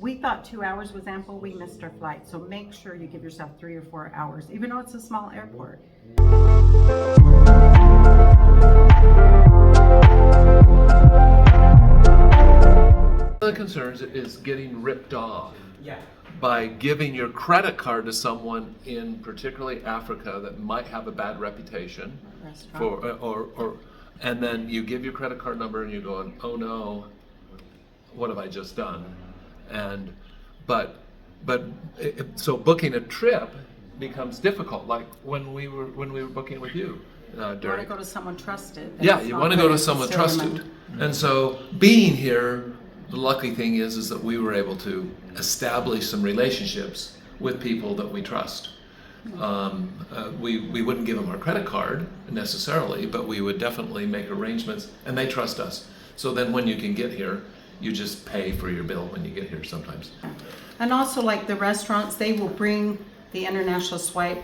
we thought 2 hours was ample. We missed our flight. So make sure you give yourself 3 or 4 hours, even though it's a small airport. One of the concerns is getting ripped off by giving your credit card to someone in particularly Africa that might have a bad reputation for, and then you give your credit card number and you're going, oh no, what have I just done? And so booking a trip becomes difficult. Like when we were booking with you, You want to go to someone trusted. yeah, you want to go to someone trusted. And so being here, the lucky thing is that we were able to establish some relationships with people that we trust. We wouldn't give them our credit card necessarily, but we would definitely make arrangements, and they trust us. So then when you can get here, you just pay for your bill when you get here sometimes. And also, like the restaurants, they will bring the international swipe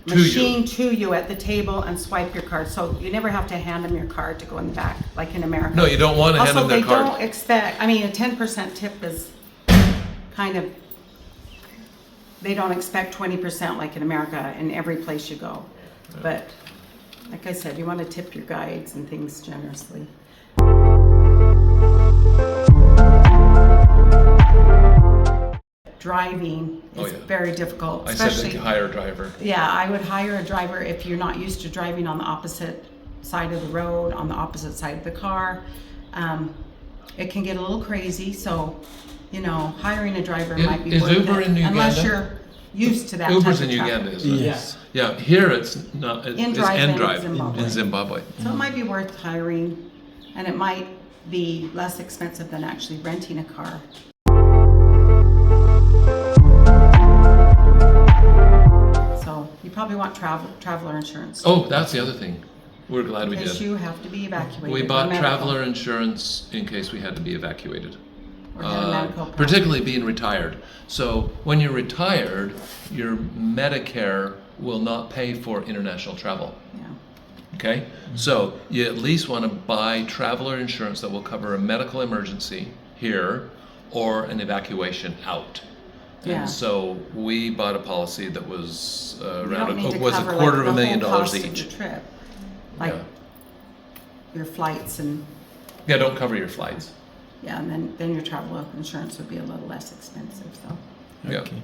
machine to you at the table and swipe your card. So you never have to hand them your card to go in the back, like in America. No, you don't want to hand them their card. Also, they don't expect, I mean, a 10% tip is kind of, they don't expect 20% like in America in every place you go. Yeah. But like I said, you want to tip your guides and things generously. Driving is very difficult. I said that you hire a driver. Yeah, I would hire a driver if you're not used to driving on the opposite side of the road, on the opposite side of the car. It can get a little crazy, so you know, hiring a driver might be worth it. Is Uber in Uganda? Unless you're used to that Uber's type of in traffic. Uganda, isn't it? Yes. Yeah, here it's not. It's N-Drive in Zimbabwe. So it might be worth hiring, and it might be less expensive than actually renting a car. So you probably want traveler insurance. Oh, that's the other thing. We're glad we Because did. you have to be evacuated. We for bought medical. traveler insurance in case we had to be evacuated. Or get a medical problem. Particularly being retired. So when you're retired, your Medicare will not pay for international travel. Yeah. Okay? So you at least want to buy traveler insurance that will cover a medical emergency here or an evacuation out. Yeah. And so we bought a policy that was You around don't need to was cover, $250,000 like, the whole cost of each. the trip, like Yeah. your flights and Yeah, don't cover your flights. yeah, and then your travel insurance would be a little less expensive. So Yeah. Okay.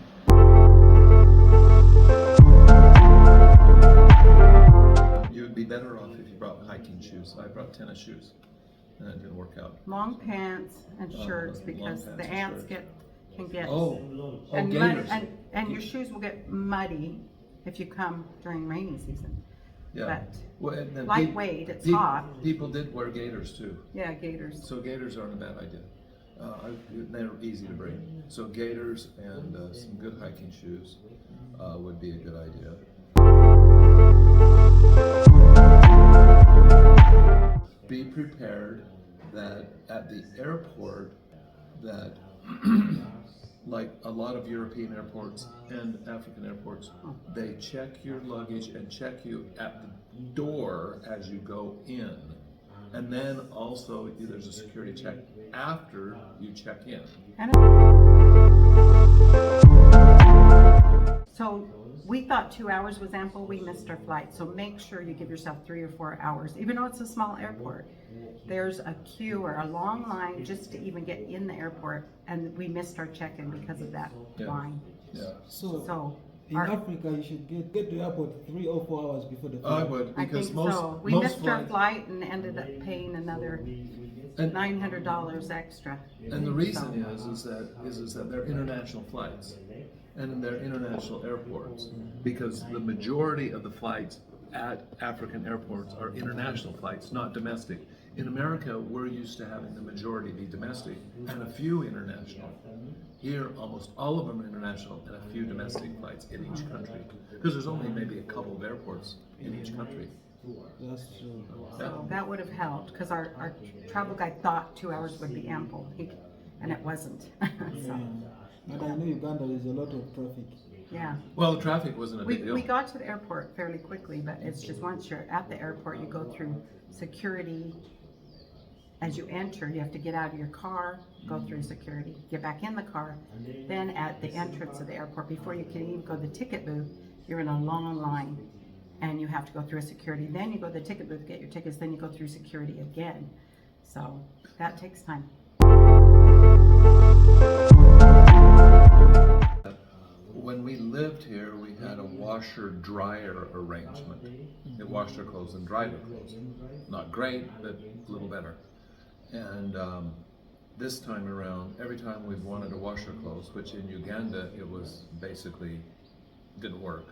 You would be better off if you brought hiking shoes. I brought tennis shoes, and it didn't work out. long pants and shirts long because pants the and ants shirts. can get And mud, gators. and your shoes will get muddy if you come during rainy season. Yeah. But Well, and then lightweight, it's hot. People did wear gaiters too, Yeah, gators. so gaiters aren't a bad idea. They're easy to bring. So gaiters and some good hiking shoes would be a good idea. Be prepared that at the airport that like a lot of European airports and African airports, they check your luggage and check you at the door as you go in. And then also there's a security check after you check in. So we thought 2 hours was ample. We missed our flight. So make sure you give yourself 3 or 4 hours, even though it's a small airport. There's a queue or a long line just to even get in the airport, and we missed our check-in because of that line. Yeah. So In Africa, you should get to the airport 3 or 4 hours before the flight. I would, I because think most so. We most missed our flights, flight and ended up paying another $900 extra. and the reason is that they're international flights, and they're international airports, because the majority of the flights at African airports are international flights, not domestic. In America, we're used to having the majority be domestic and a few international. Here, almost all of them are international and a few domestic flights in each country, because there's only maybe a couple of airports in each country. That's true. So that would have helped because our travel guide thought 2 hours would be ample, and it wasn't. So, But I know Uganda, there's a lot of traffic. yeah. Well, the traffic wasn't a big deal. We got to the airport fairly quickly, but it's just once you're at the airport, you go through security as you enter, you have to get out of your car, go through security, get back in the car. Then at the entrance of the airport, before you can even go to the ticket booth, you're in a long line and you have to go through a security. Then you go to the ticket booth, get your tickets, then you go through security again. So that takes time. When we lived here, we had a washer-dryer arrangement. It washed our clothes and dried our clothes. Not great, but a little better. And this time around, every time we wanted to wash our clothes, which in Uganda it was basically didn't work.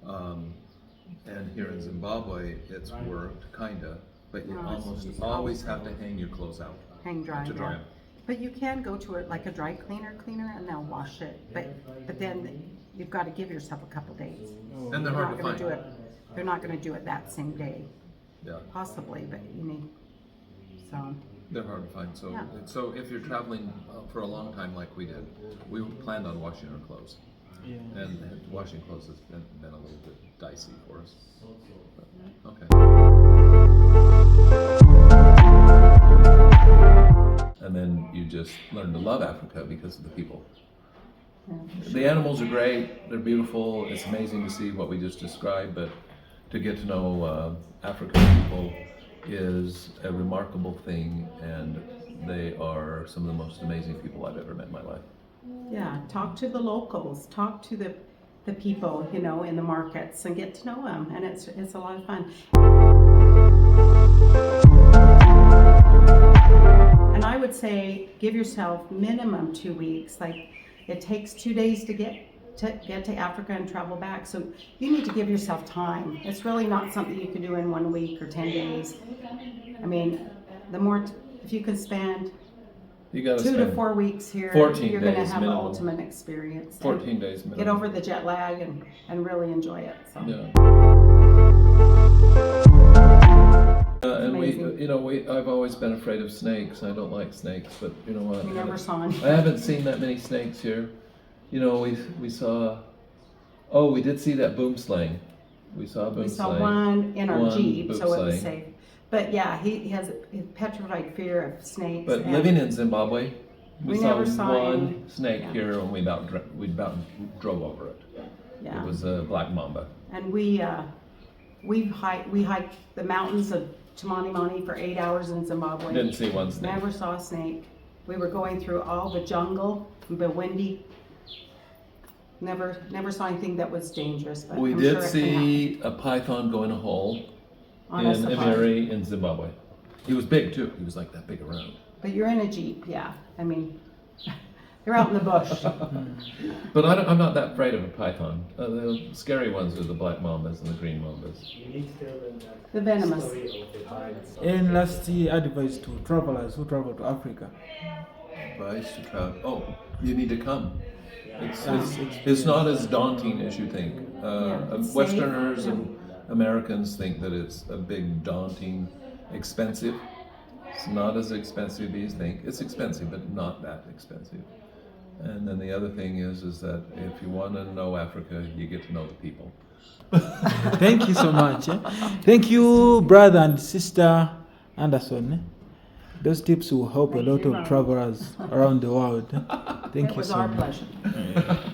And here in Zimbabwe, it's worked, kinda, but you almost always have to hang your clothes out Hang dry. to dry Yeah. them. But you can go to it like a dry cleaner, and they'll wash it. But then you've got to give yourself a couple days. And they're hard to They're not find. gonna do it. They're not going to do it that same day, Yeah, possibly. But you need so. they're hard to find. So, Yeah. so if you're traveling for a long time like we did, we planned on washing our clothes. Yeah. And washing clothes has been a little bit dicey for us. But, okay. And then you just learn to love Africa because of the people. The animals are great, they're beautiful, it's amazing to see what we just described, but to get to know African people is a remarkable thing, and they are some of the most amazing people I've ever met in my life. Yeah, talk to the locals, talk to the people, you know, in the markets, and get to know them, and it's a lot of fun. And I would say give yourself minimum 2 weeks. Like it takes 2 days to get to Africa and travel back, so you need to give yourself time. It's really not something you can do in 1 week or 10 days. I mean, the more if you can spend You gotta 2 to spend 4 weeks here, 14 you're going to days have minimum. the ultimate experience. 14 days minimum. Get over the jet lag and really enjoy it. So. Yeah. And amazing. I've always been afraid of snakes. I don't like snakes, but you know what? We never saw any. I haven't seen that many snakes here. You know, we saw. Oh, we did see that boom slang. We saw a boom We saw slang. one in our One Jeep, boom so it was slang. safe. But yeah, he has a petrified fear of snakes. But and living in Zimbabwe, we We saw never saw one any. snake Yeah. here, and we about drove over it. yeah. It was a black mamba. And we hiked the mountains of Chimanimani for 8 hours in Zimbabwe. Didn't see one snake. Never saw a snake. We were going through all the jungle, the windy. Never saw anything that was dangerous. But We I'm did sure it can see a python go in a hole happen on in a safari. Emiri in Zimbabwe. He was big too. He was like that big around. But you're in a Jeep, yeah. I mean, you're out in the bush. But I'm not that afraid of a python. The scary ones are the black mambas and the green mambas. The venomous. And last advice to travelers who travel to Africa. Advice to travel. Oh, you need to come. It's It's not as daunting as you think. it's safe. Westerners and Americans think that it's a big, daunting, expensive. It's not as expensive as you think. It's expensive, but not that expensive. And then the other thing is that if you want to know Africa, you get to know the people. Thank you so much. Thank you, brother and sister Anderson. Those tips will help a lot of travelers around the world. Thank It you was so our much. pleasure.